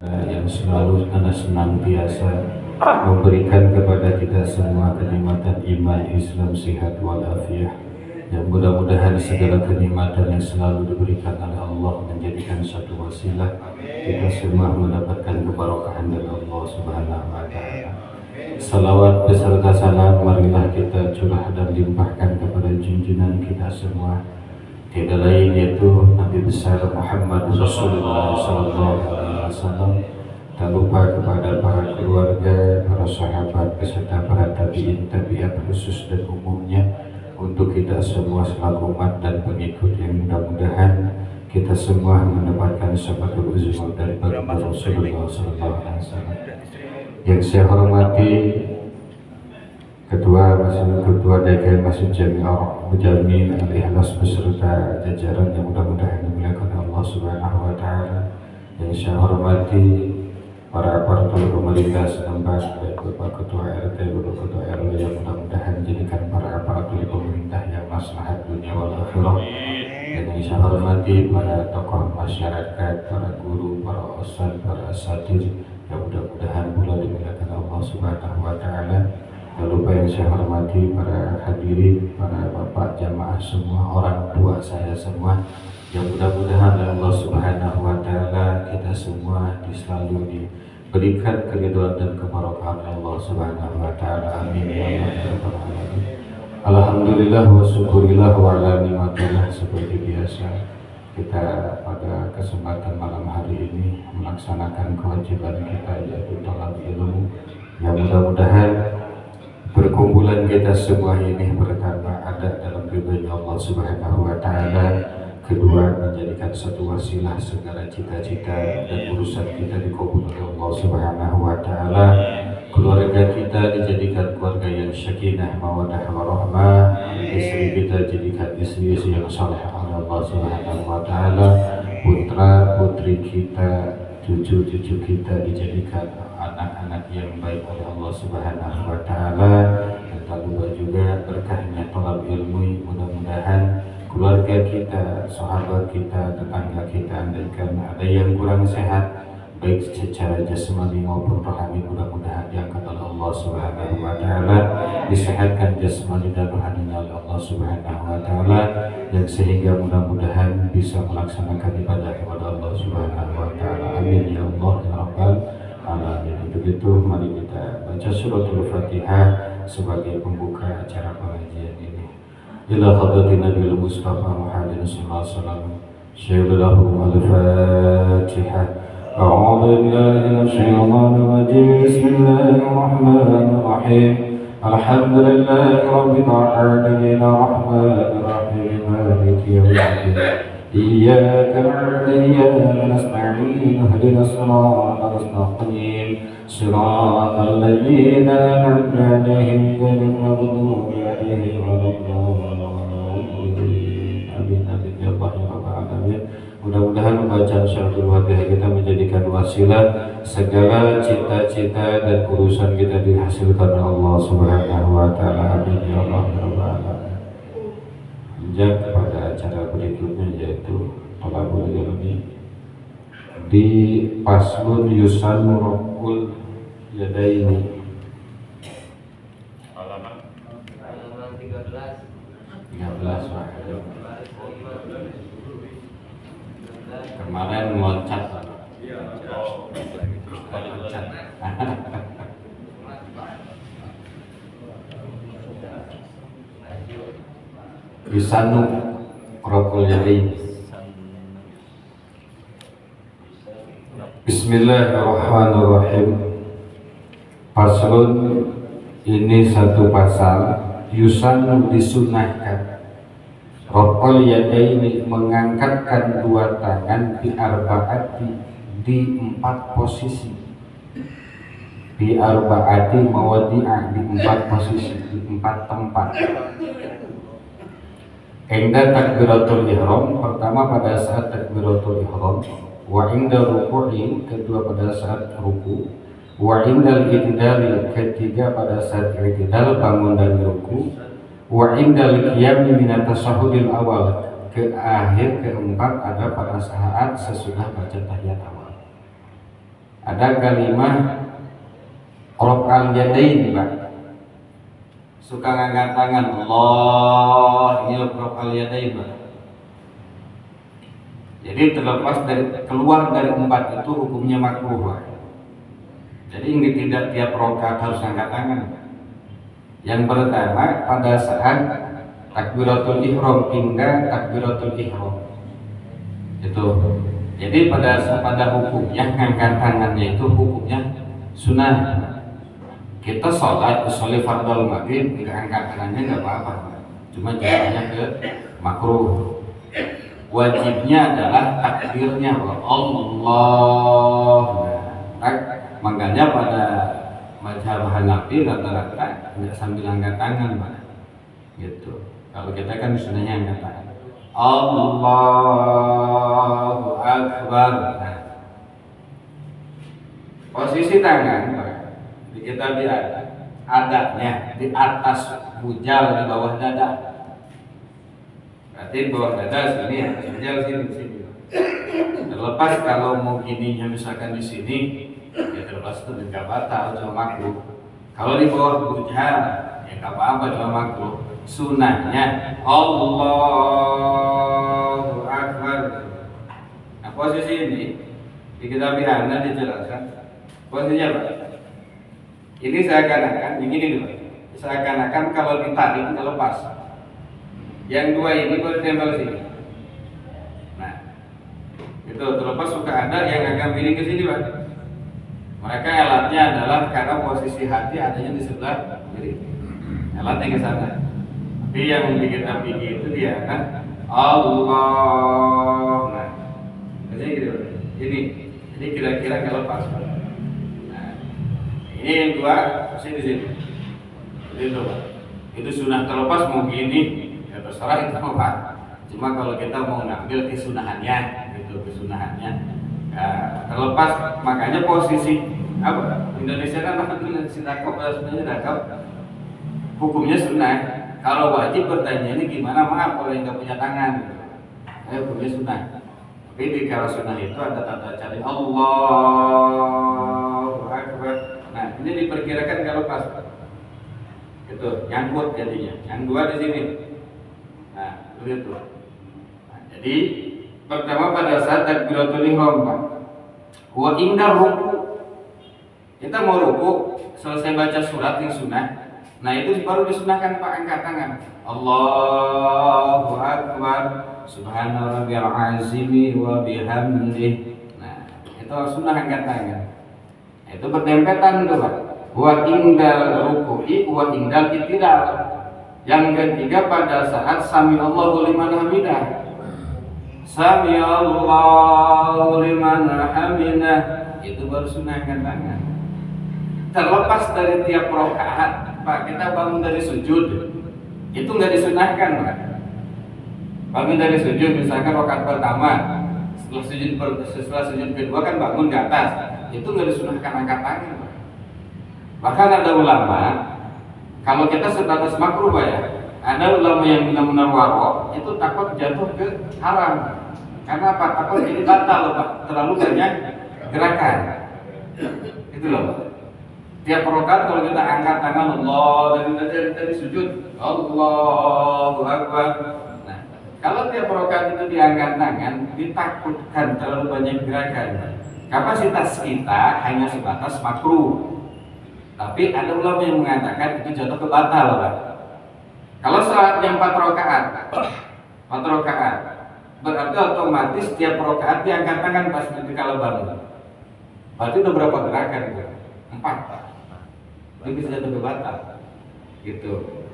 yang selalu dan senantiasa memberikan kepada kita semua kenikmatan iman, Islam, sehat walafiat. Yang mudah-mudahan segala kenikmatan yang selalu diberikan oleh Allah menjadikan satu wasilah kita semua mendapatkan keberkahan dari Allah Subhanahu wa taala. Salawat beserta salam marilah kita curah dan limpahkan kepada junjungan kita semua, tiada lain yaitu Nabi besar Muhammad Rasulullah SAW. Tak lupa kepada para keluarga, para sahabat, beserta para tabi'in, tabi'at khusus dan umumnya, untuk kita semua selaku umat dan pengikut yang mudah-mudahan kita semua mendapatkan syafaat uzma dari baginda Rasulullah SAW. Yang saya hormati Ketua DKM Masjid Jami'ah Mujamin Al-Ikhlas beserta jajaran yang mudah-mudahan dimuliakan Allah Subhanahu wa taala. Yang saya hormati para aparatur pemerintah setempat, baik Bapak Ketua RT, Bapak Ketua RW yang mudah-mudahan jadikan para aparatur pemerintah yang maslahat dunia wal akhirah. Dan yang saya hormati para tokoh masyarakat, para guru, para ustaz, para asatidz yang mudah-mudahan pula dimuliakan Allah Subhanahu wa taala. Tak lupa yang saya hormati para hadirin, para bapak jamaah semua, orang tua saya semua, yang mudah-mudahan Allah Subhanahu wa taala kita semua selalu diberikan keridhaan dan keberkahan Allah Subhanahu wa taala. Amin ya rabbal alamin. Alhamdulillah wa syukurillah wa ala nikmatillah. Seperti biasa kita pada kesempatan malam hari ini melaksanakan kewajiban kita, yaitu thalab ilmu, yang mudah-mudahan perkumpulan kita semua ini pertama ada dalam ridhonya Allah Subhanahu wa taala, kedua menjadikan satu wasilah segala cita-cita dan urusan kita dikabul oleh Allah Subhanahu wa taala, keluarga kita dijadikan keluarga yang sakinah mawaddah warahmah, istri kita jadikan istri yang saleh oleh Allah Subhanahu wa taala, putra putri kita, cucu-cucu kita dijadikan anak-anak yang baik oleh Allah Subhanahu wa taala. Dan tak lupa juga berkahnya thalab ilmu, mudah-mudahan keluarga kita, sahabat kita, tetangga kita, andaikan ada yang kurang sehat baik secara jasmani maupun rohani, mudah-mudahan diangkat oleh Allah Subhanahu wa taala, disehatkan jasmani dan rohaninya oleh Allah Subhanahu wa taala, yang sehingga mudah-mudahan bisa melaksanakan ibadah kepada Allah Subhanahu wa taala. Amin ya Allah ya rabbal alamin. Untuk itu mari kita baca suratul Fatihah sebagai pembuka acara pengajian ini. Ila hadratin Nabiul Mustafa Muhammadin sallallahu alaihi wasallam. Syaikhul Al-Fatihah. A'udzu billahi minasyaitonir rajim. Bismillahirrahmanirrahim. Alhamdulillahi rabbil alamin. Arrahmanir rahim. Maliki yaumiddin. إياك نعبد وإياك نستعين اهدنا الصراط المستقيم صراط الذين أنعمت عليهم غير المغضوب عليهم ولا الضالين. Amin amin ya Allah ya rabbal alamin. Mudah-mudahan bacaan suratul Fatihah kita menjadikan wasilah segala cita-cita dan urusan kita dihasilkan oleh Allah Subhanahu wa taala. Amin ya Allah ya rabbal alamin. Lanjut kepada acara berikutnya, yaitu thalabul ilmi di Faslun Yusannu Raf'ul Yadaini. Halaman 13 Pak. Kemarin loncat Pak. Loncat. Yusannu Raf'ul Yadaini. Bismillahirrahmanirrahim. Faslun, ini satu pasal. Yusannu, disunahkan. Raf'ul Yadaini, mengangkatkan dua tangan, di arba'ati, di 4 posisi. Di arba'ati mawadi'ah, di 4 posisi, di 4 tempat. Inda takbiratul ihram, pertama pada saat takbiratul ihram, wa inda ruku'i, kedua pada saat ruku, wa indal i'tidal, ketiga pada saat i'tidal bangun dari ruku, wa indal qiyam min at-tashahhudil awal, ke akhir keempat ada pada saat sesudah baca tahiyat awal. Ada kalimat raf'al yadain, Pak. Suka ngangkat tangan, Allah, ini raf'al yadain, Pak. Jadi terlepas dari keluar dari 4 itu hukumnya makruh, Pak. Jadi ini tidak tiap rakaat harus angkat tangan. Yang pertama pada saat takbiratul ihram hingga takbiratul ihram. Itu. Jadi pada hukumnya angkat tangannya itu hukumnya sunnah. Kita sholat fardhu maghrib nggak angkat tangannya nggak apa-apa, cuma jadinya ke makruh. Wajibnya adalah takbirnya Allah. Makanya pada mazhab Hanafi rata-rata nggak sambil angkat tangan, Pak. Gitu. Kalau kita kan sunnahnya angkat tangan. Allahu Akbar. Nah, posisi tangan di kita adanya di atas bujal, di bawah dada. Berarti bawah dada sini ya, bujal sini. Terlepas kalau mau gininya misalkan di sini, ya terlepas itu nggak batal, cuma makruh. Kalau di bawah bujal, ya nggak apa-apa, cuma makruh. Sunnahnya Allahu Akbar. Nah, posisi ini di kitab Hana dijelaskan posisinya apa? Ini seakan-akan begini dulu. Seakan-akan kalau ditarik nggak lepas. Yang dua ini boleh tempel sini. Nah, itu terlepas suka ada yang akan miring ke sini, Pak. Mereka alatnya adalah karena posisi hati adanya di sebelah kiri. Alatnya ke sana. Tapi yang bikin api itu dia kan Allah. Nah, jadi gitu. Ini kira-kira kalau lepas. Nah, ini yang dua pasti di sini. Itu, Pak. Itu sunnah terlepas mau gini, ya terserah itu, Pak. Cuma kalau kita mau ngambil kesunahannya, gitu kesunahannya. Ya, terlepas, makanya posisi apa? Indonesia kan sinakop sebenarnya dakap hukumnya sunnah. Kalau wajib bertanya ini gimana, maaf kalau yang nggak punya tangan, hukumnya sunnah. Tapi di kalau sunnah itu ada tata cara Allahu Akbar. Nah, ini diperkirakan kalau pas itu nyangkut jadinya. Yang dua di sini. Nah, begitu. Nah, jadi pertama pada saat takbiratul ihram, Pak. Wa indar ruku. Kita mau ruku, selesai baca surat yang sunnah. Nah, itu baru disunahkan, Pak, angkat tangan. Allahu Akbar. Subhana rabbiyal azimi wa bihamdih. Nah, itu sunnah angkat tangan. Itu berdempetan tuh, Pak. Wa indal ruku'i wa indal ittidal. Yang ketiga pada saat sami Allahu liman hamidah. Sami Allahu liman hamidah. Itu baru sunnah angkat tangan. Terlepas dari tiap rakaat, Pak, kita bangun dari sujud, itu nggak disunahkan, Pak. Bangun dari sujud, misalkan rakaat pertama, setelah sujud kedua kan bangun ke atas, itu nggak disunahkan angkat tangan, Pak. Bahkan ada ulama, kalau kita sebatas makruh, Pak, ya, ada ulama yang benar-benar waro, itu takut jatuh ke haram. Karena apa? Takut jadi batal, Pak. Terlalu banyak gerakan. Itu loh, Pak. Tiap rakaat kalau kita angkat tangan Allah dari sujud Allahu Akbar. Nah, kalau tiap rakaat itu diangkat tangan, ditakutkan terlalu banyak gerakan. Kapasitas kita hanya sebatas makruh. Tapi ada ulama yang mengatakan itu jatuh ke batal, Pak. Kalau salatnya 4 rakaat, berarti otomatis tiap rakaat diangkat tangan pas kalau bangun. Berarti udah berapa gerakan itu? 4. Itu bisa jatuh ke batal, gitu.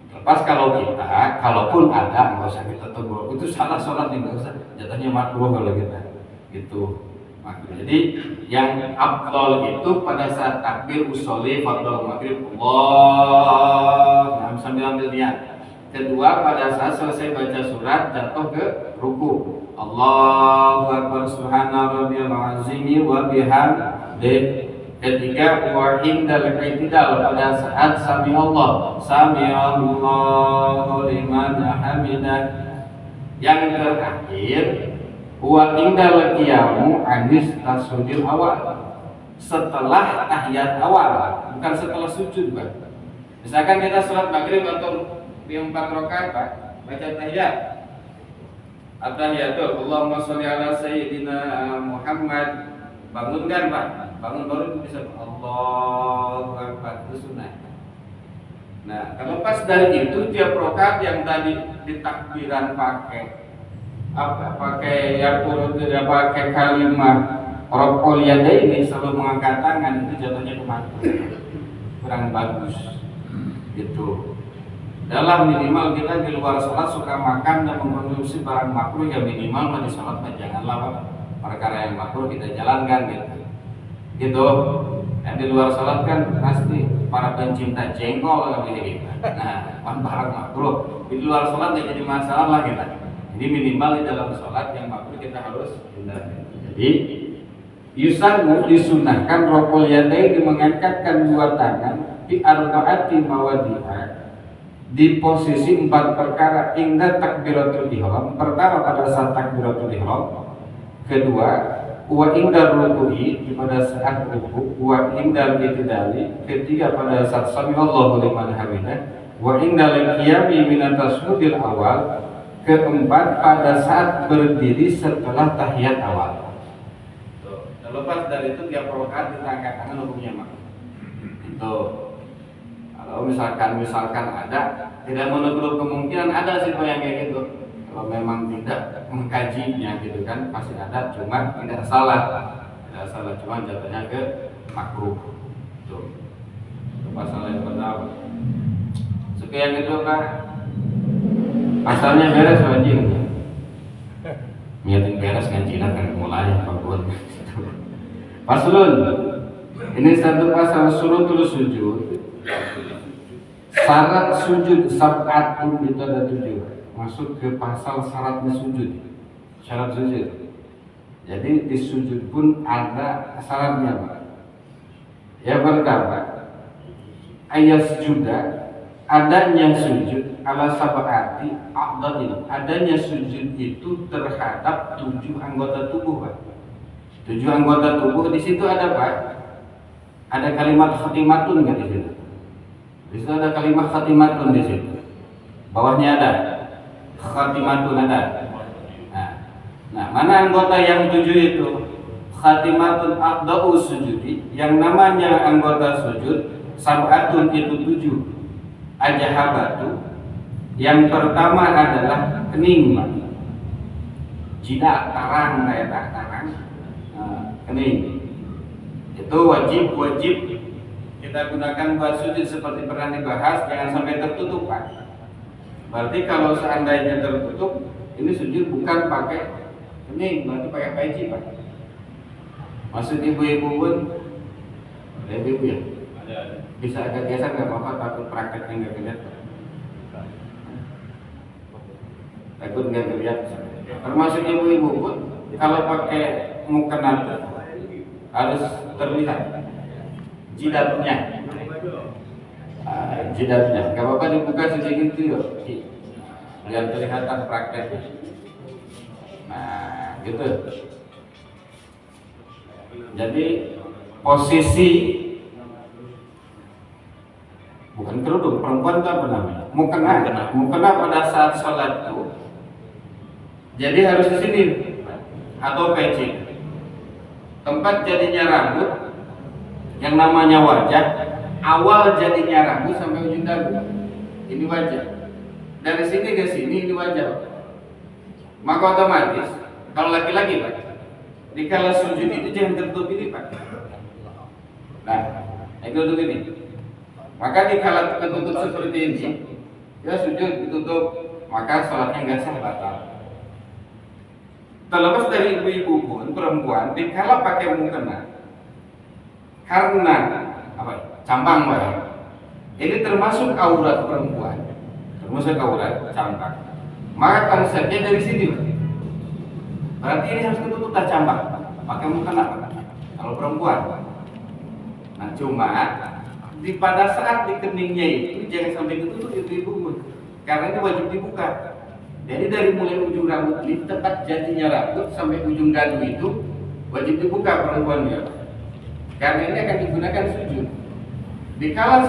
Lepas kalau kita, kalaupun ada, nggak usah kita tegur. Itu salah sholat nih, nggak usah. Jatuhnya makruh kalau kita, gitu. Makruh. Jadi yang afdal itu pada saat takbir usolli fardhu maghrib Allah, nah, sambil ambil niat. Kedua pada saat selesai baca surat jatuh ke ruku. Allahu Akbar subhana rabbiyal azimi wa bihamdih. Ketiga wa indal i'tidal pada saat sami Allahu liman hamidah. Yang terakhir wa indal qiyamu anis tasudil awal. setelah tahiyat awal, bukan setelah sujud, Pak. Misalkan kita sholat maghrib atau di 4 rakaat, Pak, baca tahiyat. At-tahiyatul Allahumma sholli ala sayyidina Muhammad. Bangun kan, Pak? Bangun baru itu bisa Allahu Akbar, itu sunnah. Nah, kalau pas dari itu tiap rakaat yang tadi ditakbiran pakai pakai kalimat Rabbul Yadaini selalu mengangkat tangan, itu jatuhnya kemakruh, kurang bagus gitu. Dalam minimal kita di luar sholat suka makan dan mengkonsumsi barang makruh, ya minimal di sholat janganlah perkara yang makruh kita jalankan gitu. Yang di luar sholat kan pasti para pencinta jengkol kan begitu. Nah, barang makruh di luar sholat ya jadi masalah lah kita. Jadi minimal di dalam sholat yang makruh kita harus hindari. Jadi yusannu disunahkan raf'ul yadaini mengangkatkan dua tangan di arba'ati mawadi'a di posisi 4 perkara inda takbiratul ihram. Pertama pada saat takbiratul ihram, kedua wa inda ruku'i pada saat ruku', wa inda i'tidali, ketiga pada saat sami'allahu liman hamidah, wa inda al-qiyami min at-tashaddudil awal, keempat pada saat berdiri setelah tahiyat awal. Terlepas dari itu tiap rakaat kita angkat tangan hukumnya mak. Itu kalau misalkan ada, tidak menutup kemungkinan ada sih yang kayak gitu. Kalau memang tidak mengkajinya gitu kan pasti ada, cuma tidak salah, cuma jatuhnya ke makruh. Tuh, itu pasal yang pertama. Sekian itu Pak. Asalnya beres wajib. Niatin beres ngajian kan mulai pangkuan. Paslun. Ini satu pasal surutul sujud. Syarat sujud sab'atun itu ada 7. Masuk ke pasal syaratnya sujud. Syarat sujud. Jadi di sujud pun ada syaratnya, Pak. Yang pertama, ayat sujuda, adanya sujud ala sab'ati a'dhain. Adanya sujud itu terhadap 7 anggota tubuh, Pak. 7 anggota tubuh di situ ada, Pak. Ada kalimat khatimatun enggak di situ? Di situ ada kalimat khatimatun di situ. Bawahnya ada khatimatun ada. Nah, mana anggota yang 7 itu? Khatimatun aqda'u sujudi, yang namanya anggota sujud sab'atun itu 7. Ajahabatu, yang pertama adalah kening, Pak. Jidat, tarang, kayak tarang, kening. Itu wajib kita gunakan buat sujud seperti pernah dibahas, jangan sampai tertutup, Pak. Berarti kalau seandainya tertutup, ini sujud bukan pakai kening, berarti pakai peci, Pak. Maksud ibu-ibu pun, ibu ya, bisa agak geser nggak apa-apa, takut prakteknya nggak dilihat. Takut nggak dilihat. Termasuk ibu-ibu pun, kalau pakai mukena harus terlihat jidatnya. Jidatnya, nggak apa-apa dibuka sedikit yuk, biar kelihatan prakteknya. Nah, gitu. Jadi posisi bukan kerudung, perempuan itu apa namanya? Mukena pada saat sholat itu. Jadi harus di sini atau peci. Tempat jadinya rambut, yang namanya wajah, awal jadinya rambut sampai ujung dagu. Ini wajah. Dari sini ke sini ini wajah. Maka otomatis kalau laki-laki, Pak, dikala sujud itu jangan tertutup ini, Pak. Nah, tertutup ini. Maka dikala tertutup seperti ini, ya sujud ditutup, maka sholatnya nggak sah, batal. Terlepas dari ibu-ibu pun perempuan dikala pakai mukena karena apa? Cambang, Pak. Ini termasuk aurat perempuan, termasuk aurat cambang. Maka konsepnya dari sini, Pak. Berarti ini harus tertutup tak cambang, pakai mukena, Pak. Kalau perempuan. Nah, cuma pada saat di keningnya itu jangan sampai ketutup ibu-ibu pun, karena ini wajib dibuka. Jadi dari mulai ujung rambut ini tempat jadinya rambut sampai ujung dagu itu wajib dibuka perempuan ya. Karena ini akan digunakan sujud. Dikala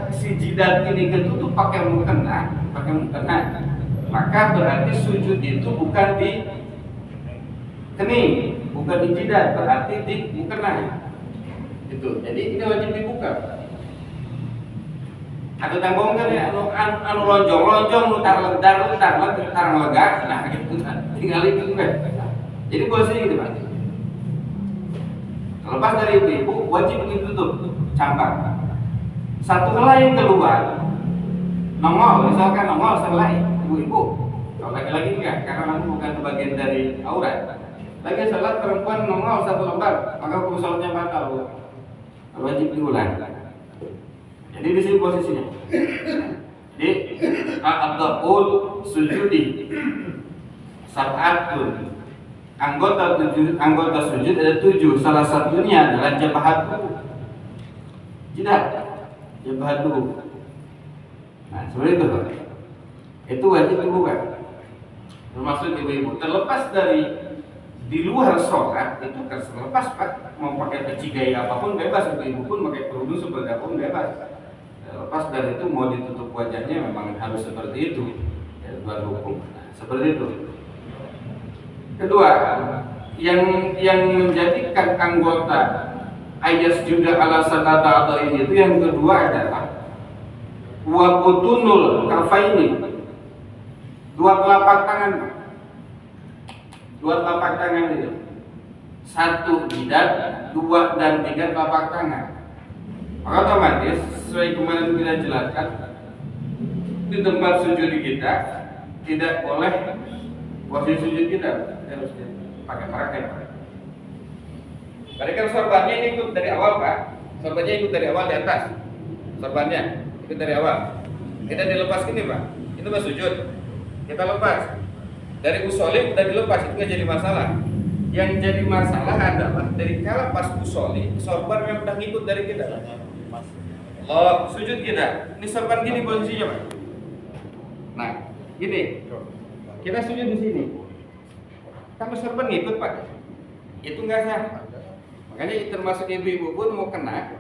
si jidat ini ketutup pakai mukena, maka berarti sujud itu bukan di kening, bukan di jidat, berarti di mukena. Itu. Jadi ini wajib dibuka. Atau tanggung kan ya, anu lonjong, lutar lega, nah gitu kan, tinggal itu kan. Jadi posisi gitu Pak. Lepas dari ibu wajib ditutup, campak. Satu helai yang keluar, nongol, misalkan nongol selai ibu-ibu. Kalau laki-laki enggak, karena nanti bukan bagian dari aurat. Lagi salat perempuan nongol satu lembar, maka hukum salatnya batal. Wajib diulang. Jadi di sini posisinya. Di al-abdul sujudi sab'atun. Anggota sujud ada 7. Salah satunya adalah jabhatu. Jabhatu. Nah, seperti itu. Itu wajib dibuka. Termasuk ibu-ibu. Terlepas dari di luar sholat itu terlepas Pak, mau pakai peci gaya apapun bebas, ibu pun pakai kerudung seperti apapun bebas. Lepas dari itu mau ditutup wajahnya memang harus seperti itu, ya, luar hukum. Nah, seperti itu. Kedua, yang menjadikan anggota ayat juga ala sadata atau ini itu yang kedua adalah wabutunul kafaini, dua telapak tangan. Dua telapak tangan itu, 1 jidat, 2 dan 3 telapak tangan. Maka otomatis sesuai kemarin kita jelaskan, di tempat sujud kita tidak boleh posisi sujud kita harus pakai pakai. Tadi kan sorbannya ini ikut dari awal Pak, sorbannya ikut dari awal di atas, sorbannya ikut dari awal. Kita dilepas gini Pak, itu Mas sujud, kita lepas. Dari usolin udah dilepas, itu nggak jadi masalah. Yang jadi masalah adalah dari kala pas usolin, sorban yang udah ngikut dari kita. Oh, sujud kita. Ini sorban gini posisinya Pak. Nah, gini. Kita sujud di sini. Kamu sorban ngikut Pak. Itu nggak sah. Makanya termasuk ibu-ibu pun mau kena.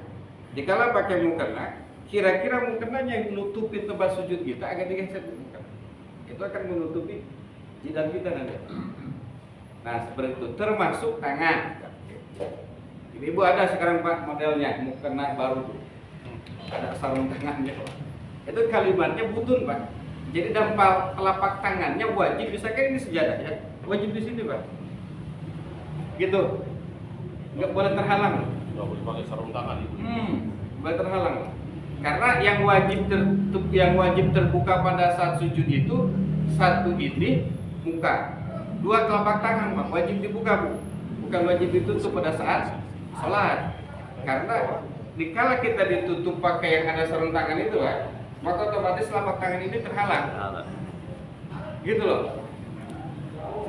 Dikala pakai mukena, kira-kira mukenanya yang menutupi tempat sujud kita agak digeser. Itu akan menutupi jidat kita nanti. Nah seperti itu, termasuk tangan. Ibu ada sekarang Pak modelnya, mukena baru, ada sarung tangannya. Itu kalimatnya butun Pak. Jadi dampal telapak tangannya wajib, misalkan ini sejadah ya, wajib di sini Pak. Gitu, nggak boleh terhalang. Nggak boleh pakai sarung tangan itu. Boleh terhalang. Karena yang wajib terbuka pada saat sujud itu 1 ini muka, 2 telapak tangan Pak, wajib dibuka Bu. Bukan wajib ditutup pada saat sholat. Karena dikala kita ditutup pakai yang ada sarung tangan itu Pak, maka otomatis telapak tangan ini terhalang. Gitu loh.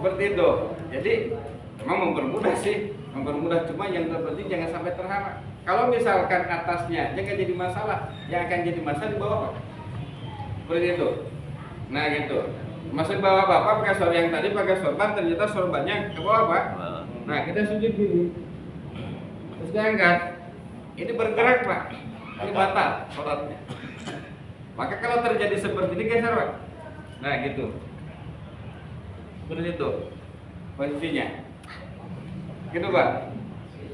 Seperti itu. Jadi memang mempermudah sih, cuma yang terpenting jangan sampai terhalang. Kalau misalkan atasnya jangan jadi masalah, yang akan jadi masalah di bawah Pak. Seperti itu. Nah gitu. Masuk bawah Bapak pakai sorban yang tadi pakai sorban, ternyata sorbannya ke bawah Pak. Nah kita sujud gini, terus diangkat, ini bergerak Pak, ini batal sholatnya. Maka kalau terjadi seperti ini geser Pak. Nah gitu, seperti itu posisinya, gitu Pak.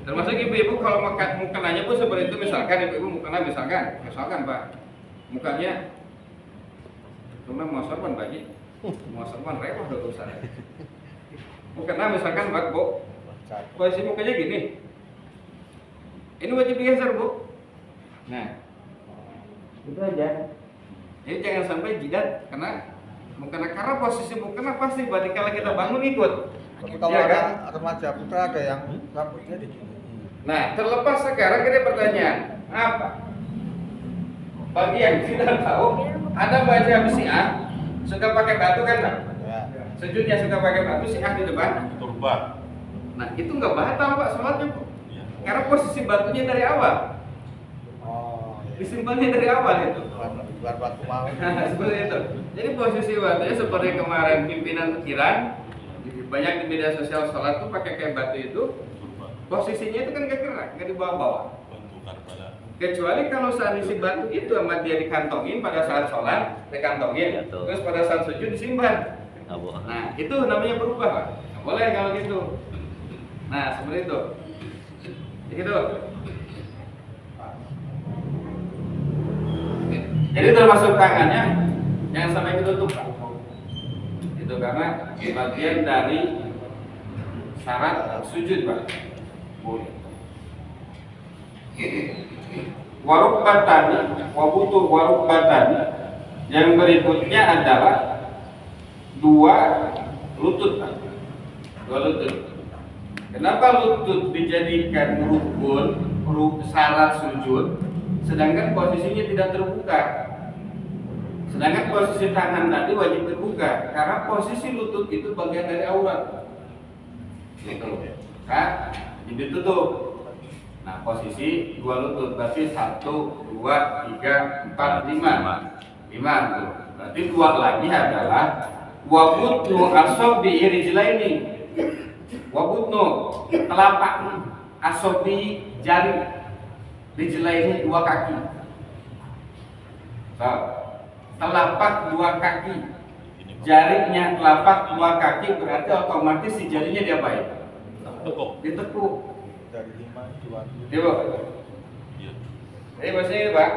Termasuk ibu-ibu kalau mukenanya pun seperti itu, misalkan ibu-ibu mukena misalkan Pak, mukanya cuma mau sorban bagi. Mau sorban repot udah urusan. Mukena misalkan Pak Bu, posisi mukanya gini. Ini wajib digeser Bu. Nah, itu aja. Jadi jangan sampai jidat karena posisi mukena pasti berarti kalau kita bangun ikut. Tapi kalau ya, ada kan? remaja putra ada yang rambutnya di sini. Nah, terlepas sekarang kita pertanyaan apa? Bagi yang tidak tahu, ada baca Syiah suka pakai batu kan Pak? Ya. Sujudnya suka pakai batu Syiah di depan. Turban. Nah itu nggak batal Pak sholatnya Pak. Ya. Karena posisi batunya dari awal, Oh, iya. disimpannya dari awal itu. Bukan batu mau. Seperti itu. Jadi posisi batunya seperti kemarin pimpinan Iran banyak di media sosial sholat tuh pakai kayak batu itu. Posisinya itu kan gak gerak, gak dibawa-bawa. Bentukan pada Kecuali kalau seandainya si batu itu sama dia dikantongin pada saat sholat, dikantongin, Jatuh. terus pada saat sujud disimpan. Abu. Nah, itu namanya berubah, Pak. Nggak boleh kalau gitu. Nah, seperti itu. Gitu. Jadi termasuk tangannya yang sampai ditutup, Pak. Itu karena bagian dari syarat sujud, Pak. Boleh. Warukbatani, wabutuh warukbatani. Yang berikutnya adalah dua lutut, Pak. Dua lutut. Kenapa lutut dijadikan rukun syarat sujud, sedangkan posisinya tidak terbuka? Sedangkan posisi tangan tadi wajib terbuka, karena posisi lutut itu bagian dari aurat. Gitu. Kan? Jadi ditutup. Nah, posisi dua lutut berarti 1, 2, 3, 4, 5. 5 tuh. Berarti dua lagi adalah wabutnu asobi rijlaini. Wabutnu telapak asobi jari rijlaini dua kaki. So, telapak dua kaki. Jarinya telapak dua kaki berarti otomatis si jarinya diapain? tekuk. Ditekuk. Dari 5 2. Coba. Iya. Jadi bahasanya Pak,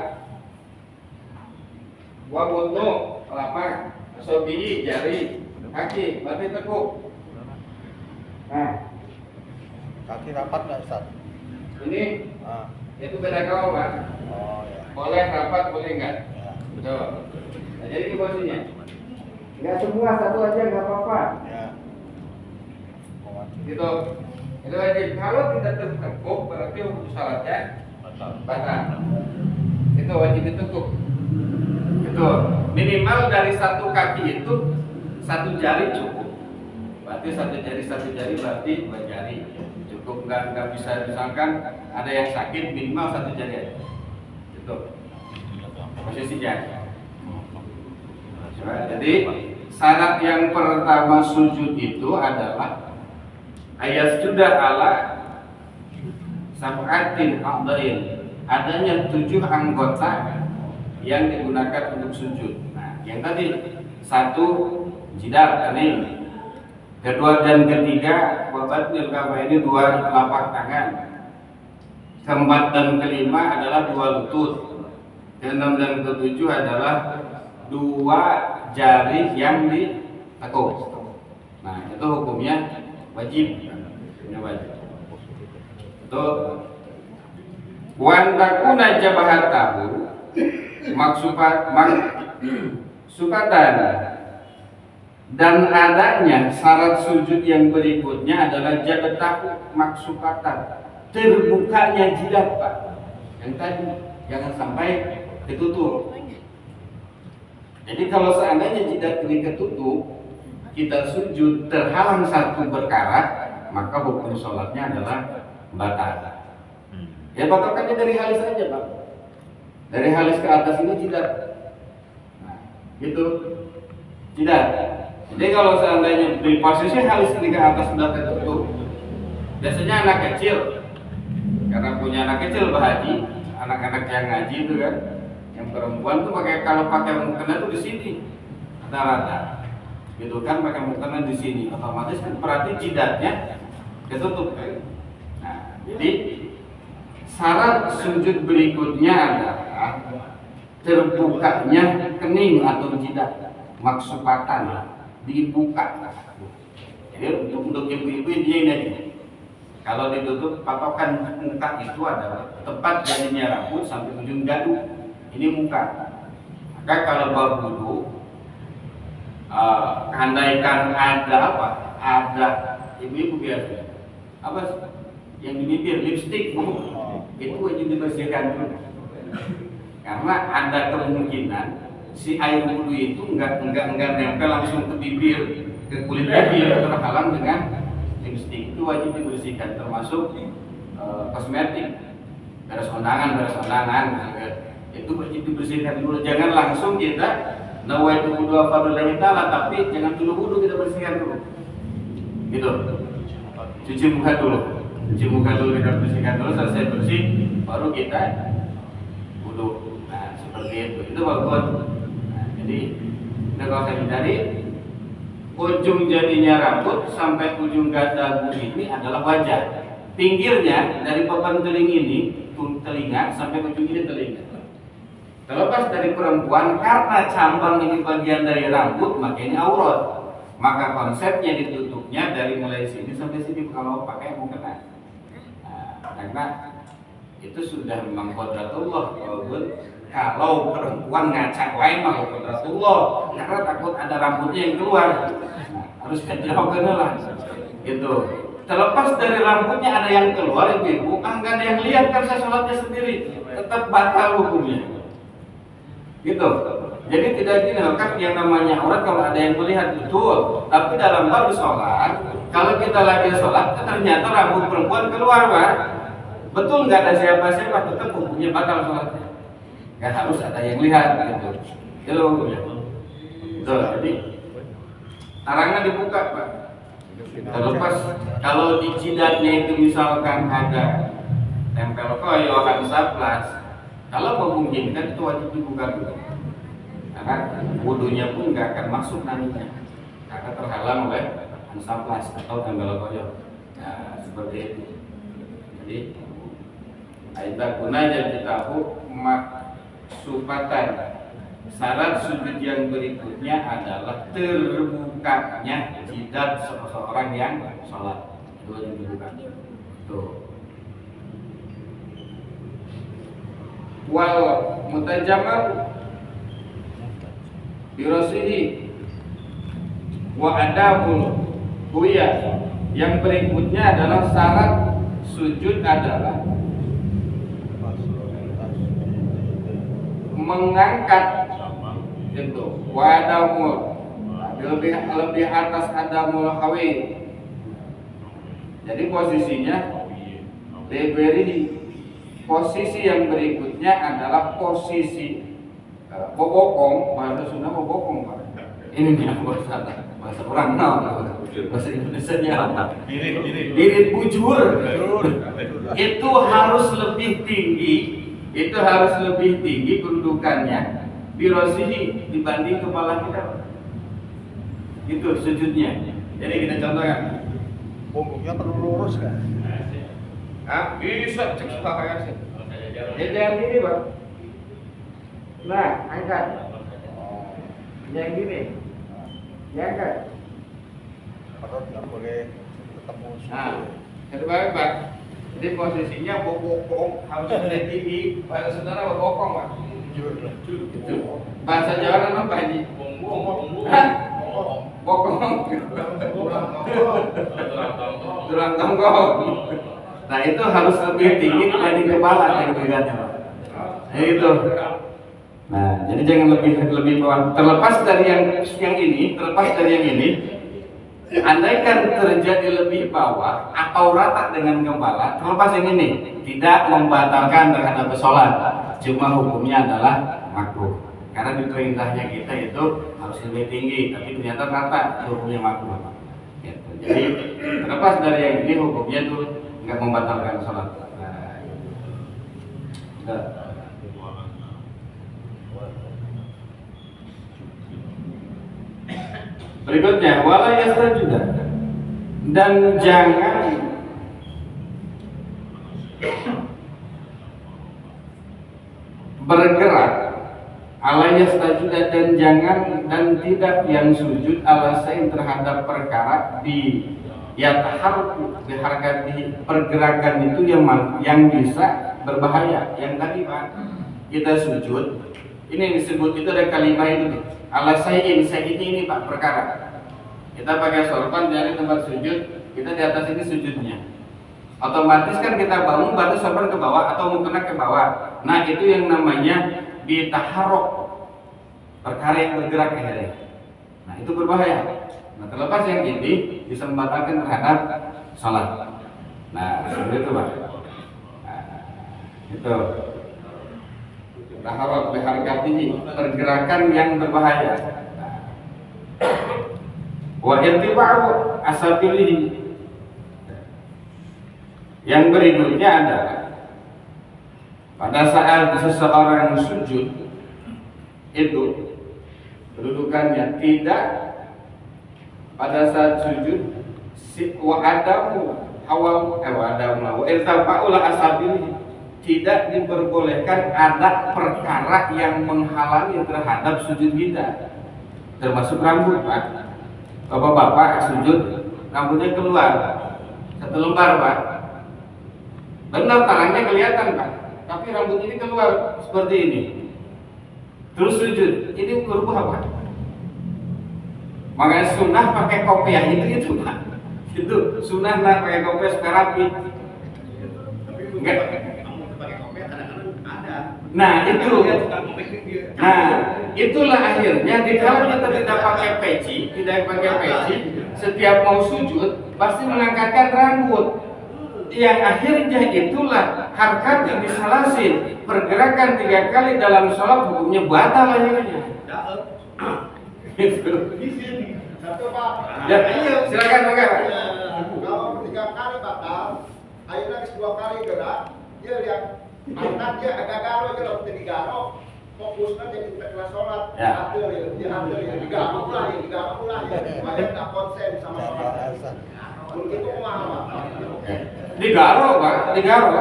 wabutnu telapak asobi jari kaki berarti tekuk. Nah, Kaki rapat nggak Ustaz? ini Ah. itu beda kaum, Pak. Oh ya. Boleh rapat, boleh enggak? Ya. Betul. Nah, jadi ini posisinya. Enggak semua, satu aja enggak apa-apa. Ya. Mewakili. Gitu. Itu wajib. Kalau tidak tertekuk berarti hukum salatnya Batal. batal. Itu wajib ditekuk. Itu minimal dari satu kaki itu satu jari cukup. Berarti satu jari berarti dua jari cukup. Nggak bisa misalkan ada yang sakit minimal satu jari aja. Itu posisinya. Jadi syarat yang pertama sujud itu adalah ayat sudah ala sab'atin a'dhain, adanya 7 anggota yang digunakan untuk sujud. Nah, yang tadi 1 jidar kening, kedua dan ketiga wabatnil kama ini 2 telapak tangan, keempat dan kelima adalah 2 lutut, keenam dan ketujuh adalah 2 jari yang ditekuk. Nah, itu hukumnya wajib. Hukumnya wajib. Itu wan takuna jabahatahu maksupatan, dan adanya syarat sujud yang berikutnya adalah jabatahu maksupatan, terbukanya jidat, Pak. Yang tadi jangan sampai ditutup. Jadi kalau seandainya jidat ini ketutup, kita sujud terhalang satu perkara, maka hukum sholatnya adalah batal. Ya patokannya dari halis saja, Pak. Dari halis ke atas ini jidat. Nah, gitu. Jidat. Jadi kalau seandainya di posisi halis ini ke atas sudah tertutup, biasanya anak kecil, karena punya anak kecil Pak Haji, anak-anak yang ngaji itu kan, yang perempuan tuh kalau pakai mukena tuh di sini rata-rata, gitu kan, pakai mukena di sini, otomatis kan berarti jidatnya ketutup kan. Nah, jadi syarat sujud berikutnya adalah terbukanya kening atau jidat, maksupatan dibuka. Jadi untuk ibu-ibu ini aja. Kalau ditutup, patokan muka itu adalah tepat jadinya rambut sampai ujung dadu. Ini muka. Maka kalau bab wudu, andaikan ada apa? Ada ibu-ibu biasa. Apa sih? Yang di bibir, lipstick, itu wajib dibersihkan dulu. Karena ada kemungkinan si air wudu itu enggak nempel langsung ke bibir, ke kulit bibir, terhalang dengan lipstick. Itu wajib dibersihkan, termasuk kosmetik, beres ondangan, itu wajib dibersihkan dulu. Jangan langsung kita nawaitu wudu fardhu ta'ala, tapi jangan dulu wudu kita bersihkan dulu. Gitu. Cuci muka dulu. Cuci muka dulu, kita bersihkan dulu, selesai bersih, baru kita wudhu. Nah, seperti itu bagus. Nah, jadi kita kalau saya mencari ujung jadinya rambut sampai ujung dagu ini adalah wajah. Pinggirnya dari papan teling ini, telinga sampai ujung ini telinga. Terlepas dari perempuan, karena cambang ini bagian dari rambut, makanya aurat. Maka konsepnya ditutupnya dari mulai sini sampai sini kalau pakai mukena. Karena itu sudah memang kodratullah. Kalau perempuan ngacak wae mah kodratullah, karena takut ada rambutnya yang keluar. Harus dijauhkan lah. Gitu. Terlepas dari rambutnya ada yang keluar, ibu, enggak ada yang lihat kan saya sholatnya sendiri, tetap batal hukumnya. Gitu. Jadi tidak gini kan yang namanya aurat kalau ada yang melihat betul. Tapi dalam bab sholat, kalau kita lagi sholat ternyata rambut perempuan keluar, Pak. Betul nggak ada siapa-siapa, tetap hukumnya batal sholatnya. Nggak harus ada yang lihat gitu. Itu hukumnya. Betul. Jadi larangan dibuka, Pak. Terlepas kalau di jidatnya itu misalkan ada tempel koyo, hansaplas, kalau memungkinkan itu wajib dibuka dulu. Karena wudunya pun nggak akan masuk nantinya, karena terhalang oleh hansaplas atau tempel koyo. Nah, seperti itu. Jadi Aida gunanya ditahu maksufatan. Syarat sujud yang berikutnya adalah terbukanya jidat seseorang yang sholat. Itu yang dibuka. Tuh. Wal mutajamal birasihi wa adabul huya. Yang berikutnya adalah syarat sujud adalah mengangkat itu wadamul lebih atas adamul hawi. Jadi posisinya lebih posisi yang berikutnya adalah posisi bobokong. Bahasa Sunda bobokong, Pak. Ini yang bahasa orang bahasa Indonesia apa? Lirit bujur. Itu harus lebih tinggi. Itu harus lebih tinggi kedudukannya birosihi dibanding kepala kita. Itu sujudnya. Jadi kita contohkan. Punggungnya perlu lurus kan? Bisa cek pakai sih. Jangan gini, Bang. Nah, angkat. Jangan gini. Diangkat. Perut nggak boleh ketemu Nah, jadi baik, Pak. Jadi posisinya bokong harus lebih tinggi. Bahasa saudara bokong, Pak. Bahasa Jawa apa ini? Bokong. Tulang tonggong. Nah itu harus lebih tinggi dibanding kepala yang tegaknya, Pak. Itu. Nah jadi jangan lebih bawah. Terlepas dari yang ini, andaikan terjadi lebih bawah atau rata dengan kepala, terlepas yang ini tidak membatalkan terhadap sholat. Cuma hukumnya adalah makruh. Karena di perintahnya kita itu harus lebih tinggi, tapi ternyata rata, hukumnya makruh. Gitu. Jadi terlepas dari yang ini hukumnya itu nggak membatalkan sholat. Nah, berikutnya wala yasjuda, dan jangan bergerak ala yasjuda, dan jangan dan tidak yang sujud ala sain terhadap perkara di dihargai di pergerakan itu yang bisa berbahaya. Yang tadi, Pak, kita sujud, ini disebut itu ada kalimat itu ala sayin ini, Pak, perkara. Kita pakai sorban dari tempat sujud, kita di atas ini sujudnya. Otomatis kan kita bangun baru sorban ke bawah atau mukena ke bawah. Nah, itu yang namanya bitaharok, perkara yang bergerak akhirnya. Nah, itu berbahaya. Nah, terlepas yang ini bisa membatalkan terhadap salat. Nah, seperti itu, Pak. Nah, itu taharok berharga tinggi, pergerakan yang berbahaya. Wa irtiba'u asabilihi, Yang berikutnya adalah pada saat seseorang sujud itu kedudukannya tidak pada saat sujud tidak diperbolehkan ada perkara yang menghalangi terhadap sujud kita, termasuk rambut, Pak. Bapak-bapak sujud rambutnya keluar satu lembar, Pak. Benar tangannya kelihatan, Pak, tapi rambut ini keluar seperti ini. Terus sujud, ini berubah, Pak. Makanya sunnah pakai kopiah itu, Pak. Itu sunnah lah pakai kopiah supaya rapi. Enggak. Nah itu, itulah akhirnya kalau kita tidak pakai peci, setiap mau sujud pasti mengangkatkan rambut. Yang akhirnya itulah harkat yang disalasin, pergerakan 3 kali dalam sholat hukumnya batal akhirnya. Gitu. Ya, silakan Pak. Kalau 3 kali batal, akhirnya 2 kali gerak, dia lihat karena dia agak garo aja loh, jadi garo fokusnya jadi kelas sholat, digaro lah ya, supaya nggak konsen sama sholat. Begitu mahal. Digaro, Pak, digaro.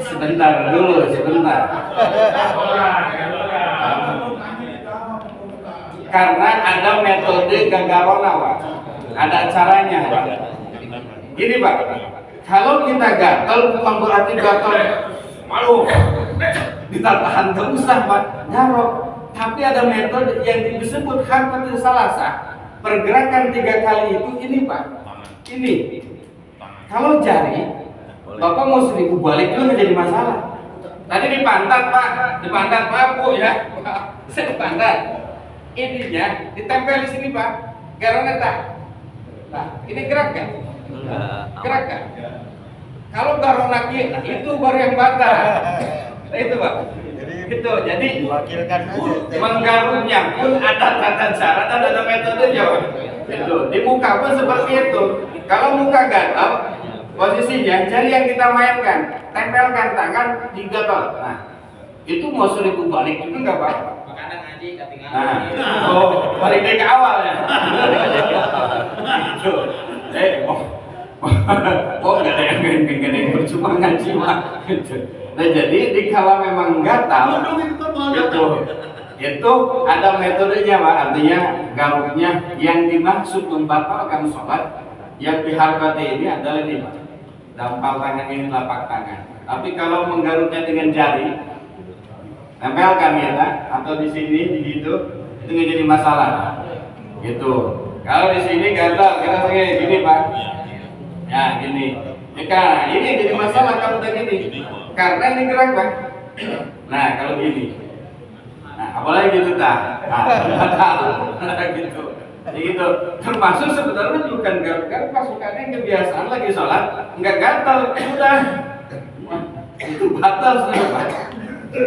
Sebentar dulu, sebentar. Karena ada metode gagarona, Pak. Ada caranya, Pak. Gini, Pak. Kalau kita gatal bukan berarti gatal malu. Kita tahan gak usah, Pak. Garo. Tapi ada metode yang disebut harkat salasah. Pergerakan 3 kali itu ini, Pak. Ini. Kalau jari, Bapak mau seribu balik juga menjadi masalah. Tadi di pantat, Pak. Di pantat, Pak, Bu ya. Saya di pantat. Ininya ditempel di sini, Pak. Garona tak. Nah, ini gerak kan? Gerak kan? Kalau garona kita itu baru yang batal. Nah, itu, Pak. Jadi Diwakilkan aja. menggaruknya pun ada tata cara dan ada metodenya, Pak. Itu di muka pun seperti itu. Kalau muka gatal, posisinya jari yang kita mainkan, tempelkan tangan di gatal. Nah, itu mau seribu balik juga nggak apa-apa. Kadang ngaji ketinggalan. Nah, balik dari ke awal ya. Gitu. Nggak ada yang percuma ngaji, Pak. Gitu. Nah, jadi dikala memang gatal, itu ada metodenya, Pak. Artinya garuknya yang dimaksud membatalkan sholat yang diharapkan ini adalah ini, Pak. Dampal tangan ini, telapak tangan. Tapi kalau menggaruknya dengan jari, tempelkan ya, atau di sini, di situ, itu nggak jadi masalah. Gitu. Kalau di sini gatal, kita gini, Pak. Ya, gini. Ya, ini jadi masalah kalau udah gini. Karena ini gerak, Pak. Nah, kalau gini. Nah, apalagi gitu, tak? Nah, gitu. Gitu. Termasuk sebenarnya bukan garuk-garuk, pasukannya kebiasaan lagi sholat, nggak gatal, udah. Itu batal sudah, Pak.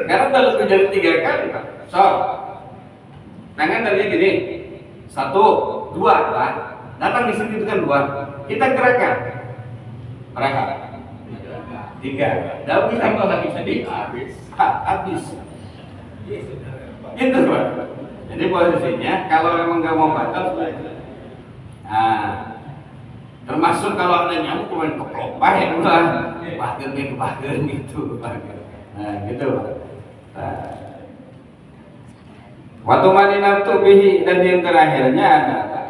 Karena udah lebih dari 3 kali, Pak. So, tangan tadinya gini, 1, 2, Pak. Datang di sini itu kan 2. Kita gerakan. Berapa? 3. Dalam ditambah lagi jadi habis. Gitu, Pak. Jadi posisinya kalau memang nggak mau batal, nah, termasuk kalau ada nyamuk kemudian keplopah ya udah, bahkan gitu, Pak. Nah, gitu, Pak. Waktu maninah tubihi, dan yang terakhirnya adalah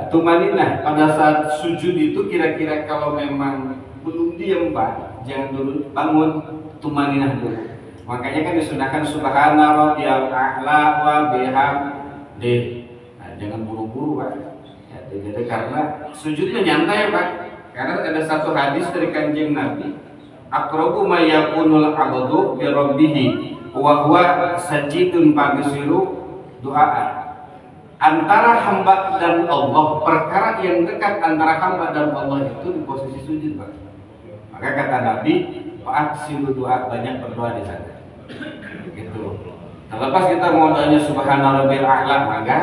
tumaninah pada saat sujud itu kira-kira kalau memang belum diam, Pak, jangan dulu bangun, tumaninah dulu. Makanya kan disunahkan subhana rabbiyal a'la wa bihamdih. Nah, jangan buru-buru, Pak. Ya, jadi karena sujudnya nyantai, Pak. Karena ada satu hadis dari Kanjeng Nabi, aqrabu ma yakunul 'abdu bi rabbih wa huwa sajidun fabsiru du'a. Antara hamba dan Allah, perkara yang dekat antara hamba dan Allah itu di posisi sujud, Pak. Maka kata Nabi, fa'aksiru doa, banyak berdoa di sana. Gitu. Terlepas kita mau doanya subhana rabbil a'la, maka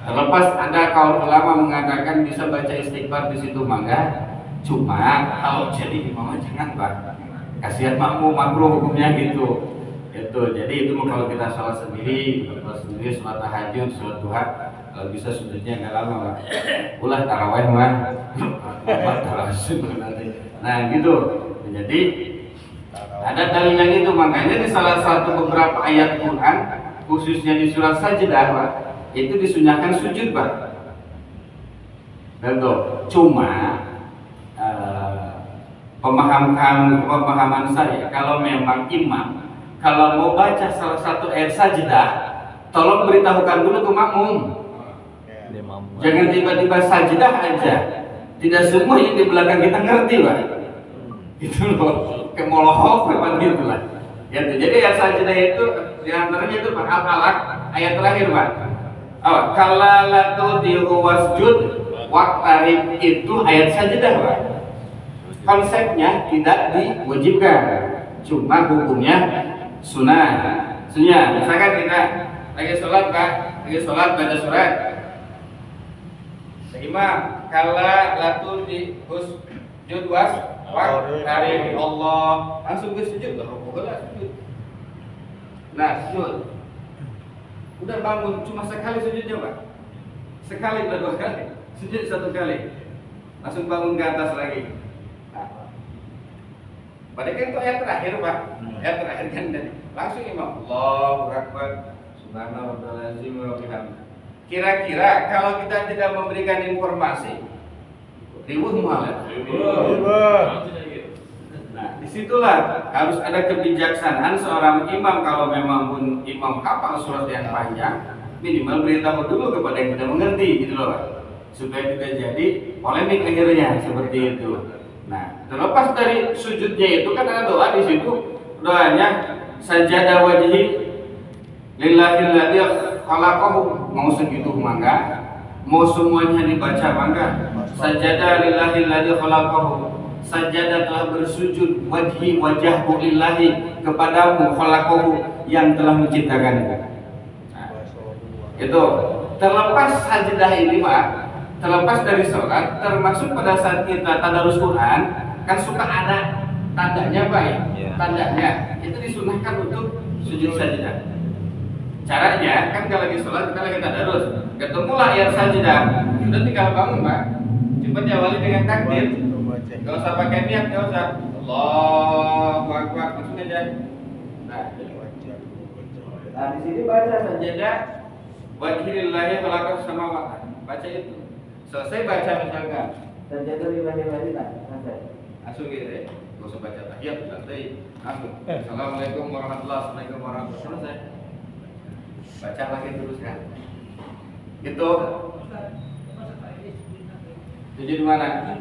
Terlepas ada kaum ulama mengatakan bisa baca istighfar di situ mangga, cuma kalau jadi imam jangan Pak, kasihan makmum, makruh hukumnya gitu. Itu jadi itu kalau kita salat sendiri, sholat tahajud, sholat duha, kalau bisa sujudnya nggak lama Pak. Ulah tarawih mah, nah gitu. Jadi ada dalil yang itu, makanya di salah satu beberapa ayat Quran khususnya di surat Sajdah Pak, itu disunahkan sujud Pak. Dan cuma pemahaman saya kalau memang imam kalau mau baca salah satu ayat Sajdah, tolong beritahukan dulu ke makmum. Jangan tiba-tiba Sajdah aja. Tidak semua yang di belakang kita ngerti Pak. Itu loh, kemolohok memang gitu lah. Ya, jadi ayat Sajdah itu diantaranya itu Pak Al-Alaq ayat terakhir Pak. Oh, kalalatu wasjud waqtarib itu ayat Sajdah Pak. Konsepnya tidak diwajibkan, cuma hukumnya sunnah. Misalkan kita lagi sholat Pak, baca surat. Imam kala latu wasjud waqtarib Allah langsung ke sujud lah, sujud. Nah sujud, udah bangun cuma sekali sujudnya Pak, sekali atau dua kali, sujud satu kali, langsung bangun ke atas lagi. Padahal kan itu ayat terakhir Pak, ayat terakhir kan tadi langsung imam Allahu Akbar Subhanallahil wa bihamdihi. Kira-kira kalau kita tidak memberikan informasi, ribuh mualah. Nah, disitulah harus ada kebijaksanaan seorang imam. Kalau memang pun imam hafal surat yang panjang, minimal beritahu dulu kepada yang tidak mengerti, gitu loh Pak, supaya tidak jadi polemik akhirnya seperti itu. Nah, terlepas dari sujudnya itu kan ada doa di situ. Doanya sajadah wajhi lillahil ladzi khalaqahu, mau segitu mangga, mau semuanya dibaca mangga. Sajadah lillahil ladzi khalaqahu, sajadah telah bersujud wajhi wajahku lillahi kepadamu khalaqahu yang telah menciptakan. Nah, itu terlepas sajadah ini Pak, terlepas dari sholat, termasuk pada saat kita tadarus Quran, kan suka ada tandanya Pak ya? Tandanya itu disunahkan untuk sujud sajdah. Caranya kan kalau lagi sholat kita lagi tadarus, ketemulah ayat sajdah, udah tinggal bangun Pak, cuma diawali dengan takbir, gak usah pakai niat, gak usah Allahu Akbar, langsung aja. Nah di sini baca sajdah wajhillahi khalaqas samawati, baca itu. Selesai baca misalkan sajadah lillahi langsung gitu ya, gak usah baca tahiyat, santai langsung Assalamualaikum warahmatullahi wabarakatuh, selesai, baca lagi teruskan gitu. Tujuh di mana?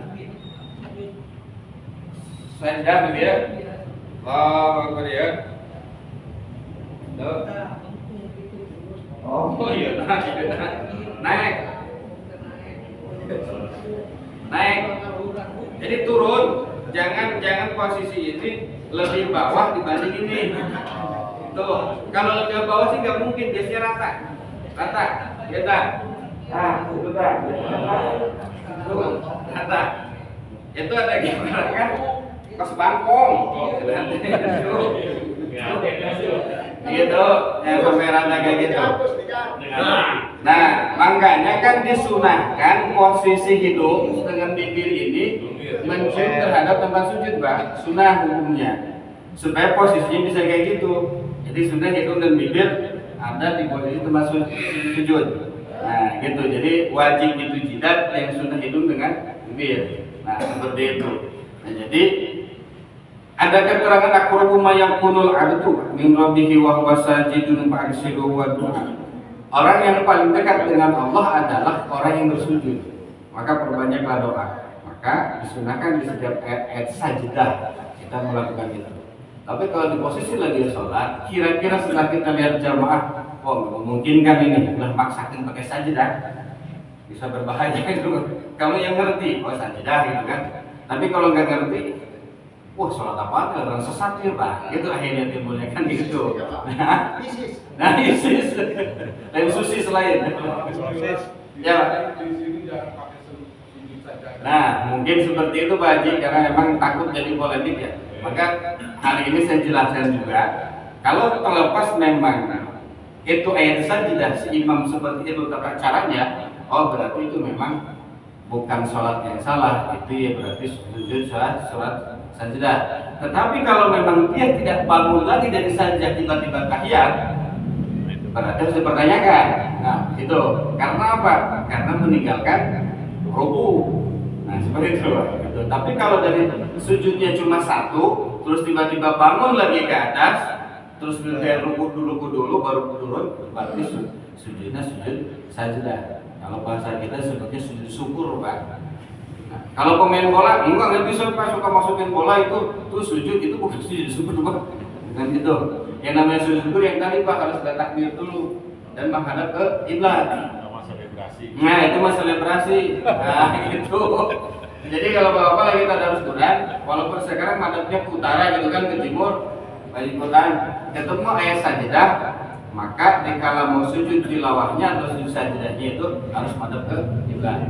Sajdah gitu ya. Allahu Akbar ya. Oh iya, naik. Jadi turun, jangan posisi ini lebih bawah dibanding ini. Tuh, kalau lebih bawah sih nggak mungkin, biasanya rata, ya tak? Nah, itu tak, tuh, rata. Itu ada gimana kan? Kos bangkong, gitu, yang sampai rata kayak gitu. Nah, makanya kan disunahkan posisi hidung dengan bibir ini mencium terhadap tempat sujud, Pak. Sunah hukumnya, supaya posisinya bisa kayak gitu. Jadi sunnah hidung dan bibir ada di posisi tempat sujud. Nah, gitu. Jadi wajib itu jidat yang sunnah hidung dengan bibir. Nah, seperti itu. Nah, jadi ada keterangan aqrabu ma yakunul abdu min rabbihi wa huwa sajidun fa'ksiru wa du'a. Orang yang paling dekat dengan Allah adalah orang yang bersujud. Maka perbanyaklah doa. Maka disunahkan di setiap ayat sajdah kita melakukan itu. Tapi kalau di posisi lagi sholat, kira-kira setelah kita lihat jamaah, oh memungkinkan ini, udah maksakan pakai sajdah, bisa berbahaya itu. Kamu yang ngerti, oh sajdah gitu kan. Tapi kalau nggak ngerti, wah sholat apa orang sesat ya Pak, itu akhirnya timbulnya kan gitu. ISIS. Nah ISIS dan susis lain. Ya Pak. Nah mungkin seperti itu Pak Haji, karena memang takut jadi polemik ya. Maka hari ini saya jelaskan juga, kalau terlepas memang itu ayat sajidah si imam seperti itu tata caranya, oh berarti itu memang bukan sholat yang salah, itu ya berarti sujud sholat sajidah. Tetapi kalau memang dia tidak bangun lagi dari sajidah tiba-tiba tahiyat, berarti harus dipertanyakan. Nah itu karena apa? Karena meninggalkan ruku. Nah seperti itu. Gitu. Tapi kalau dari sujudnya cuma satu, terus tiba-tiba bangun lagi ke atas, terus dari ruku dulu baru turun, berarti sujudnya sujud sajidah. Kalau bahasa kita sebutnya sujud syukur Pak. Nah, kalau pemain bola enggak nggak bisa Pak, suka masukin bola itu tuh sujud, itu bukan sujud syukur Pak. Dan gitu. Yang namanya sujud syukur yang tadi Pak harus ada takbir dulu dan menghadap ke kiblat. Nah itu mah selebrasi. Nah itu. Jadi kalau bapak lagi tadarus Quran, walaupun sekarang madhabnya ke utara gitu kan, ke timur, lagi Quran, ketemu ayat sajidah, maka dikala mau sujud tilawahnya atau sujud sajidahnya itu harus madhab ke kiblat.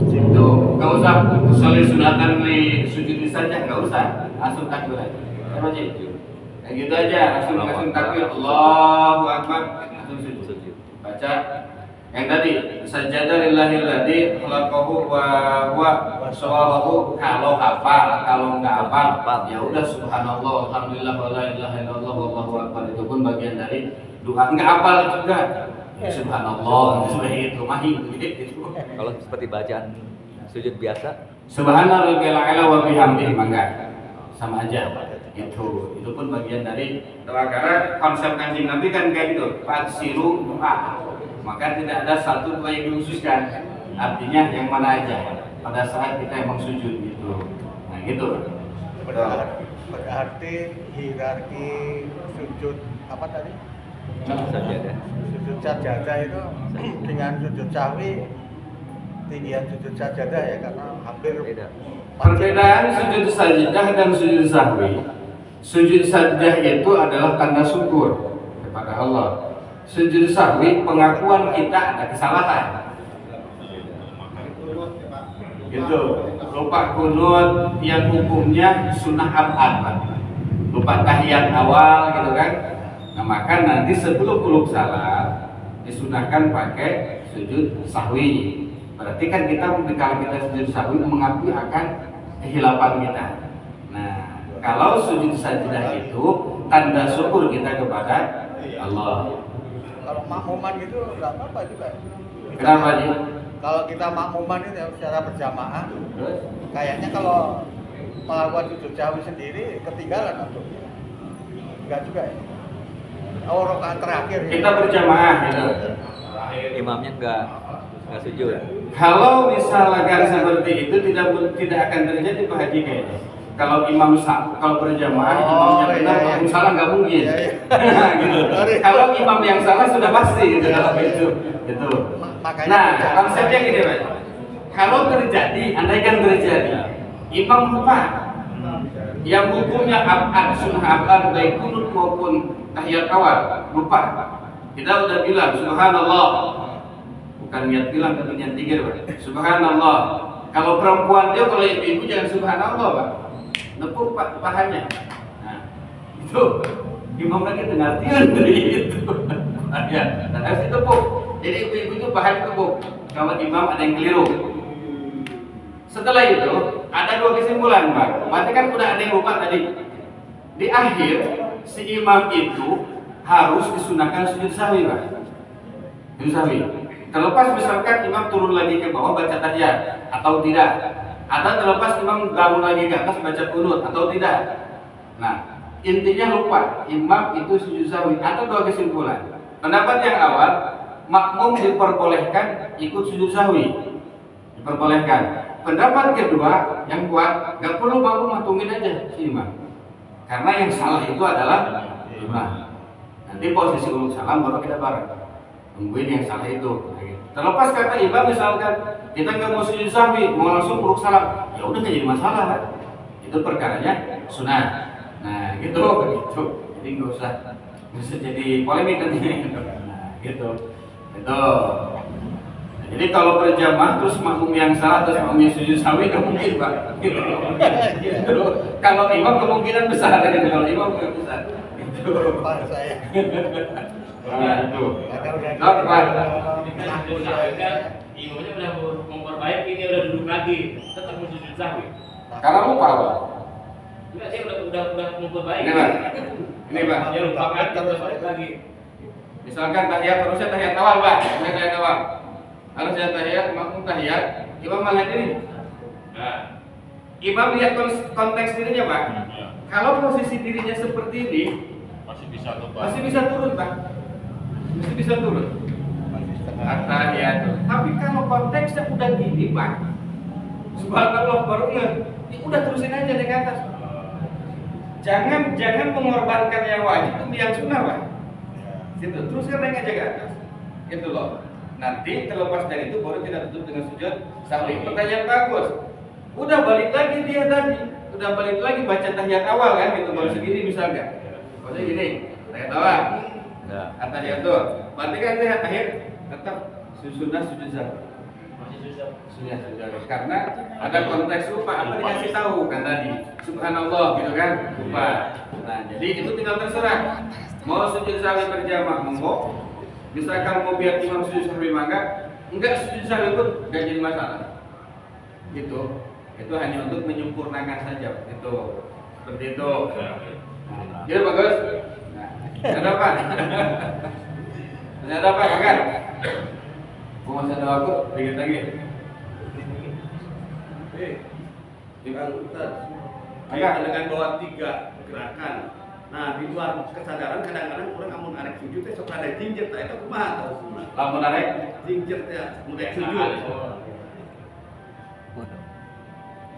Itu nggak usah soleh sunatan di sujud saja, nggak usah, langsung takbir aja. Apa sih? Kayak gitu aja, langsung takbir, Allahu Akbar, langsung sujud. Baca yang tadi sajada lillahil ladzi khalaqahu wa huwa sawabahu. Kalau hafal, kalau nggak hafal ya udah subhanallah alhamdulillah wala ilaha illallah wallahu akbar, itu pun bagian dari doa. Nggak hafal juga ya subhanallah seperti itu mahi gitu. Kalau seperti bacaan sujud biasa, subhanallah wa bihamdihi mangga sama aja itu pun bagian dari doa, karena konsep Kanjeng Nabi kan kayak gitu, faksiru doa. Maka tidak ada satu doa yang dikhususkan, artinya yang mana aja pada saat kita emang sujud gitu. Nah gitu. Berarti hierarki sujud apa tadi? sajadah. Sujud sajadah itu dengan sujud sahwi tinggian sujud sajadah ya, karena hampir Beda. Perbedaan sujud sajidah dan sujud sahwi. Sujud sajidah itu adalah tanda syukur kepada Allah. Sujud sahwi pengakuan kita ada kesalahan. Gitu. Lupa kunut yang hukumnya sunnah abad. Lupa tahiyat awal gitu kan. Nah, maka nanti sebelum uluk salam disunahkan pakai sujud sahwi. Berarti kan kita kalau kita sujud sahwi mengakui akan kehilapan kita. Nah, kalau sujud sajidah itu tanda syukur kita kepada Allah. kalau makmuman itu nggak apa-apa juga. Kenapa sih? Kalau kita makmuman itu secara berjamaah, kayaknya kalau melakukan sujud sahwi sendiri ketinggalan atau enggak juga ya? Oh, rakaat terakhir ya. Kita berjamaah gitu. Imamnya nggak sujud. Kalau misalkan seperti itu tidak akan terjadi Pak Haji kayaknya. Kalau imam kalau berjamaah imamnya benar, yang salah nggak mungkin. Gitu. Kalau imam yang salah sudah pasti gitu kalau itu. Gitu. Nah, konsepnya gini Pak. Kalau terjadi, andaikan terjadi, imam lupa yang hukumnya abad, sunnah abad, baik kunut maupun tahiyat awal, lupa. Kita udah bilang subhanallah, bukan niat bilang tapi niat zikir Pak. Subhanallah. Kalau perempuan dia, kalau ibu jangan subhanallah Pak. Nepuk pahanya. Nah, itu imam lagi dengar dari itu. Ya, dan harus ditepuk. Jadi ibu-ibu itu bahan tepuk. Kalau imam ada yang keliru. Setelah itu ada dua kesimpulan Pak. Berarti kan udah ada yang lupa tadi. Di akhir si imam itu harus disunahkan sujud sahwi Pak. Sujud sahwi. Terlepas misalkan imam turun lagi ke bawah baca tahiyat atau tidak. Atau terlepas imam bangun lagi ke atas baca kunut atau tidak. Nah, intinya lupa imam itu sujud sahwi. Atau dua kesimpulan. Pendapat yang awal, makmum diperbolehkan ikut sujud sahwi, diperbolehkan. Pendapat kedua yang kuat, nggak perlu bangun matungin aja si imam, karena yang salah itu adalah imam. Nanti posisi uluk salam baru kita bareng, tungguin yang salah itu. Terlepas kata imam misalkan kita nggak mau sujud sahwi, mau langsung uluk salam, ya udah nggak jadi masalah. Itu perkaranya sunnah. Nah, gitu. Jadi nggak usah jadi polemik nanti. Nah, gitu. Itu. Jadi kalau berjamaah terus makmum yang salah terus makmum yang sujud sahwi nggak mungkin, Pak. Gitu. Kalau imam kemungkinan besar, kalau imam nggak besar. Itu. Pak saya. Nah, itu. Imamnya udah memperbaiki, dia udah duduk lagi, tetap mau sujud sahwi. Karena lupa, Pak. Enggak, dia udah memperbaiki. Ini, Pak. Ini, Pak. Dia lupa kan, terus balik lagi. Misalkan tahiyat harusnya tahiyat awal, Pak. Tahiyat awal. Harusnya tahiyat, makmum tahiyat, imam malah ini. Nah, Imam lihat konteks dirinya, Pak. Ya. Kalau posisi dirinya seperti ini, Masih bisa tuh, Pak. masih bisa turun, Pak. Masih bisa turun. Tahiyat. Tapi kalau konteksnya udah gini, Pak. Subhanallah baru ini udah terusin aja naik ke atas. Jangan mengorbankan yang wajib demi yang sunnah, Pak. Gitu, teruskan naik aja ke atas. Gitu loh. Nanti terlepas dari itu baru kita tutup dengan sujud sahwi. Pertanyaan bagus. Udah balik lagi dia tadi. Udah balik lagi baca tahiyat awal kan gitu baru segini misalnya. Maksudnya gini, tahiyat awal. Ya. Tahiyat tuh. Berarti kan tahiyat tetap sunnah sujud sahwi. masih susah. Sudah. Karena ada konteks lupa apa dikasih tahu kan tadi. Subhanallah gitu kan. Lupa. Nah, jadi itu tinggal terserah. Mau sujud sahwi berjamaah monggo. Misalkan mau biar imam sujud sahwi mangga, enggak sujud sahwi pun enggak jadi masalah. Gitu. Itu hanya untuk menyempurnakan saja. Itu. Seperti itu. Gitu bagus. Nah, ada apa? Ada apa kan? Mau masih ada waktu, dikit lagi. Bang Ustaz, Agak. dengan bawa 3 gerakan. Nah, di luar kesadaran kadang-kadang orang amun arek sujud teh sok ada jinjit teh eta kumaha tah? Lamun arek Jinjit teh mun rek sujud.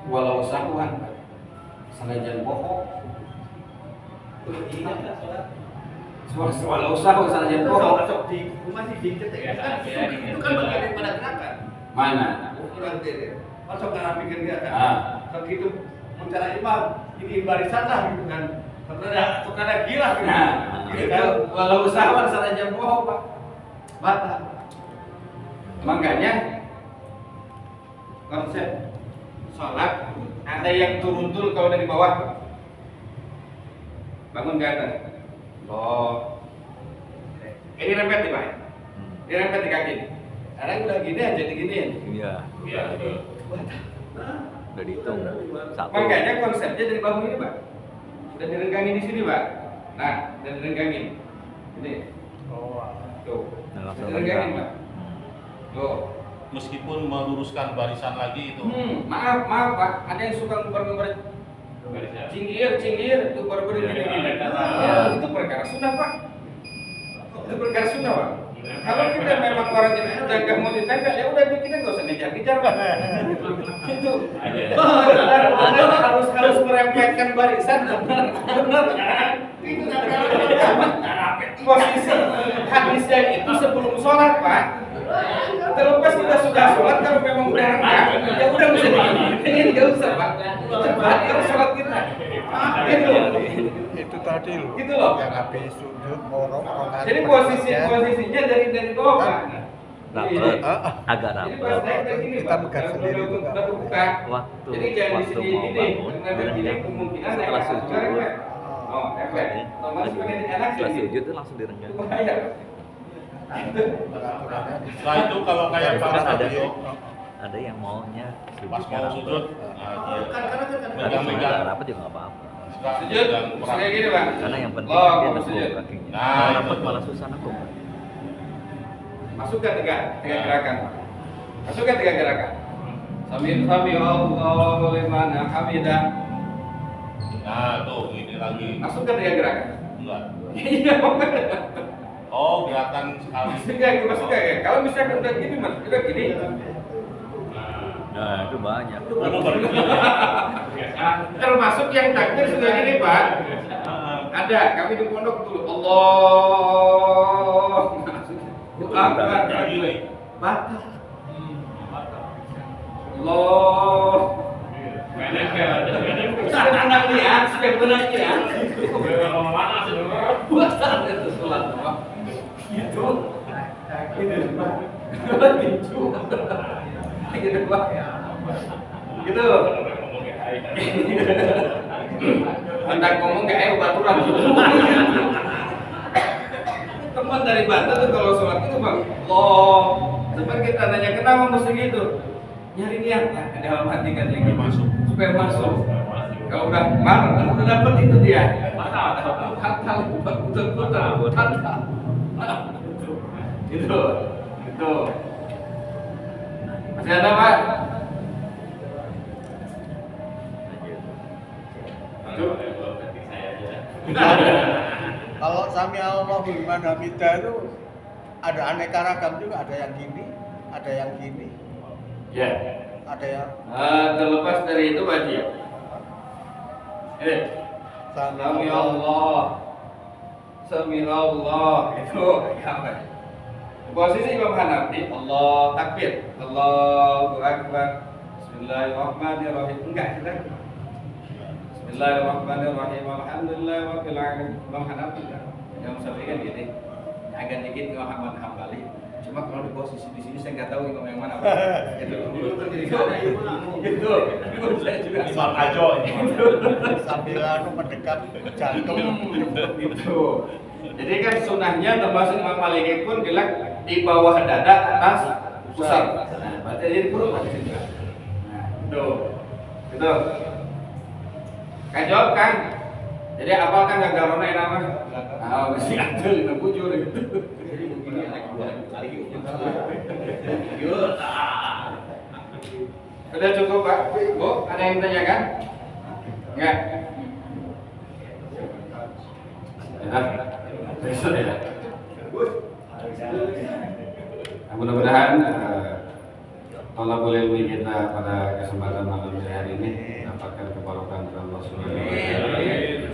walau sahuan sanajan bohong. Walau sahu sanajan bohong. Sok di kumaha sih jinjit teh? Itu kan bagian daripada gerakan. Mana? Urang teh. Sok ngarapikeun gerakan. Ah. Sok gitu mencari imam, ini barisan lah gitu kan. Sok ada gila gitu. Nah, Gitu itu kan. walau sahuan sanajan bohong, Pak. Batal. Makanya konsep sholat ada yang turun dulu kalau dari bawah bangun ke atas. Oh, ini rempet nih Pak. Ini rempet di kaki. Sekarang udah gini aja diginiin. Iya. Iya, betul. Udah dihitung. Satu. Makanya konsepnya dari bawah ini Pak. Udah direnggangin di sini Pak. Nah, udah direnggangin. Ini. Oh, Tuh. Nah, langsung Udah direnggangin renggang. Pak. Tuh. Meskipun meluruskan barisan lagi itu. Maaf Pak. Ada yang suka ngubar-ngubar cinggir itu baru gini. Ya, itu perkara sunnah Pak. Itu perkara sunnah Pak. Kalau kita memang orang yang udah gak mau ditempel ya udah kita nggak usah ngejar-ngejar Pak. Itu harus merempetkan barisan benar. Itu posisi hadisnya itu sebelum sholat Pak. Terlepas kita sudah sholat kalau memang udah renggang ya udah bisa digini nggak usah Pak. Cepat kalau sholat kita. Gitu. itu tadi loh. Gitu loh. Yang habis sujud ngorok rokaat Jadi pertama. posisinya dari bawah Pak. Nah, Ini. agak Jadi rapat. pas naik dari sini Kita Pak. pegang sendiri itu nggak Udah kebuka. Waktu Jadi jangan di waktu sini mau gini. bangun, Dengan begini direnggang. kemungkinan Setelah naik sujud, refleks. Oh, refleks. Otomatis pengen enak setelah sini. sujud itu langsung direnggang. Itu bahaya. Setelah itu kalau kayak Itu Pak kan ada Tadi, ada yang maunya pas sujudnya mau rapat. sujud, nah dia Tapi megang-megang. kalau rapat juga nggak apa-apa. Sujud. Kayak gini Pak. Karena yang penting Oh, dia sujud. nekuk kakinya. Nah, Kalau itu. rapat malah susah nekuk. Masukkan tiga gerakan. Masukkan 3 gerakan. Sami Allahu liman hamidah. Nah, tuh ini lagi. Masukkan 3 gerakan. Enggak. Iya. Oh, gerakan sekali. Masukkan ya. Kalau misalkan udah gini Mas, udah gini. Nah, itu banyak. Termasuk yang takbir sudah gini Pak. Ada, kami di pondok dulu. Allah. Akbar. Batal. Allah. Supaya pernah lihat, supaya pernah lihat. Mana sih? Buatan itu sholat Pak. Gitu. Gitu. Gitu Pak. Gitu. Hendak ngomong kayak baturan gitu. Teman dari Banten tuh kalau sholat itu Bang, sebab kita nanya kenapa mesti gitu? Nyari niat ya, ke dalam hati kan yang masuk, supaya masuk. Kalau udah marah, udah dapet itu dia. Fatal, betul. Itu. Masih ada Pak? Kalau sami Allahu liman hamidah itu ada aneka ragam juga, ada yang gini, ada yang gini, Ya. ada yang Terlepas dari itu wajib. Sami Allah itu apa? Posisi Imam Hanafi, Allah takbir, Allahu Akbar, Bismillahirrahmanirrahim. Enggak kita. Bismillahirrahmanirrahim. Alhamdulillahirabbil alamin. Imam Hanafi kan. Yang Syafi'i kan gitu. Agak dikit Imam Ahmad Hambali. Cuma kalau di posisi di sini saya nggak tahu imam yang mana. Gitu. Dulu terjadi gitu. Itu saya juga. Imam Ajo ini. sambil mendekat jantung. Itu. Jadi kan sunahnya termasuk Imam Maliki pun bilang di bawah dada atas pusat. Nah, berarti jadi perut lagi juga. Nah, itu. Gitu. Kan jawab kan. Jadi apalkan gak garona yang nama? Ah, mesti ada di bujur gitu. Jadi begini anak gua lagi. Sudah cukup Pak? Bu, ada yang ditanyakan? Enggak? Ya. Besok ya. Mudah-mudahan tolong ilmu kita pada kesempatan malam hari ini dapatkan keberkahan dari Allah Subhanahu wa taala.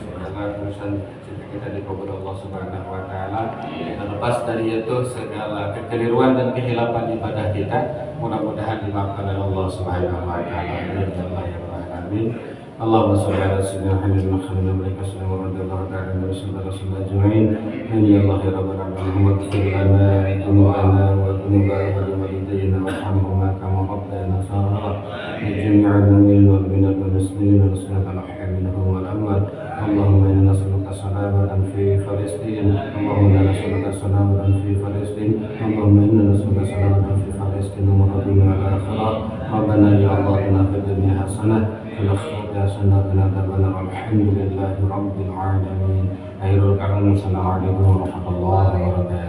Semoga urusan kita dikabul Allah Subhanahu wa taala. Terlepas dari itu segala kekeliruan dan kehilapan ibadah kita mudah-mudahan dimaafkan oleh Allah Subhanahu wa taala. Amin. Allahumma shalli ala sayyidina Muhammadin wa ala alihi wa sahbihi wa radhiyallahu ta'ala anhu sallallahu ajma'in. Ya Allah ya rabbal alamin, waghfir lana dhunubana wa dhunuba walidayna warhamhuma kama rabbayana shaghira. Jami'al mu'minin wal mu'minat wal muslimin wal muslimat al-ahya'i minhum wal amwat. Allahumma inna nas'aluka salamatan fi Palestin. Allahumma inna nas'aluka salamatan fi Palestin. Allahumma inna nas'aluka salamatan fi Palestin wa rabbina al-akhirah. Rabbana ya Allah inna fid dunya hasanah والأخرى حسنة وقنا عذاب النار والحمد لله رب العالمين. السلام عليكم ورحمة الله وبركاته.